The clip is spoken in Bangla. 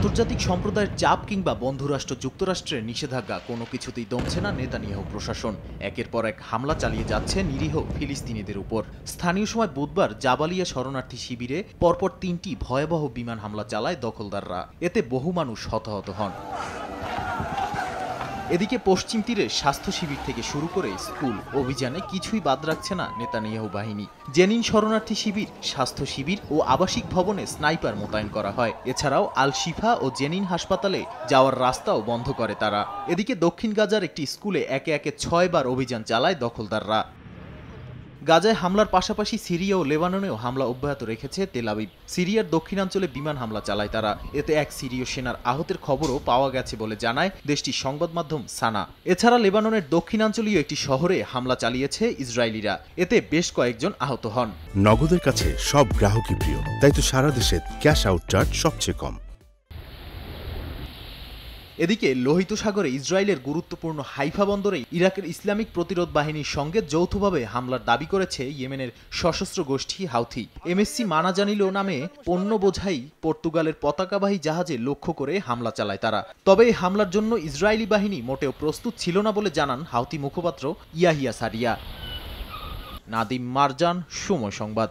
আন্তর্জাতিক সম্প্রদায়ের চাপ কিংবা বন্ধুরাষ্ট্র যুক্তরাষ্ট্রের নিষেধাজ্ঞা কোনো কিছুতেই দমছে না নেতানিয়াহু প্রশাসন। একের পর এক হামলা চালিয়ে যাচ্ছে নিরীহ ফিলিস্তিনিদের উপর। স্থানীয় সময় বুধবার জাবালিয়া শরণার্থী শিবিরে পরপর ৩টি ভয়াবহ বিমান হামলা চালায় দখলদাররা। এতে বহু মানুষ হতাহত হন। এদিকে পশ্চিম তীরের স্বাস্থ্য শিবির থেকে শুরু করে স্কুল অভিযানে কিছুই বাদ রাখছে না নেতানিয়াহু বাহিনী। জেনিন শরণার্থী শিবির, স্বাস্থ্য শিবির ও আবাসিক ভবনে স্নাইপার মোতায়েন করা হয়। এছাড়াও আল শিফা ও জেনিন হাসপাতালে যাওয়ার রাস্তাও বন্ধ করে তারা। এদিকে দক্ষিণ গাজার একটি স্কুলে একে একে ৬ বার অভিযান চালায় দখলদাররা। গাজায় হামলার পাশাপাশি সিরিয়া ও লেবাননেও হামলা অব্যাহত রেখেছে তেল আবিব। সিরিয়ার দক্ষিণাঞ্চলে বিমান হামলা চালায় তারা। এতে এক সিরীয় সেনার আহতের খবরও পাওয়া গেছে বলে জানায় দেশটির সংবাদ মাধ্যম সানা। এছাড়া লেবাননের দক্ষিণাঞ্চলীয় একটি শহরে হামলা চালিয়েছে ইসরায়েলিরা। এতে বেশ কয়েকজন আহত হন। নগদের কাছে সব গ্রাহকই প্রিয়, তাই তো সারা দেশে ক্যাশ আউট চার্জ সবচেয়ে কম। এদিকে লোহিত সাগরে ইসরায়েলের গুরুত্বপূর্ণ হাইফা বন্দরে ইরাকের ইসলামিক প্রতিরোধ বাহিনীর সঙ্গে যৌথভাবে হামলার দাবি করেছে ইয়েমেনের সশস্ত্র গোষ্ঠী হাউথি। এমএসসি মানাজানিলো নামে পণ্য বোঝাই পর্তুগালের পতাকাবাহী জাহাজে লক্ষ্য করে হামলা চালায় তারা। তবে এই হামলার জন্য ইসরায়েলি বাহিনী মোটেও প্রস্তুত ছিল না বলে জানান হাউথি মুখপাত্র ইয়াহিয়া সারিয়া। নাদিম মারজান, সময় সংবাদ।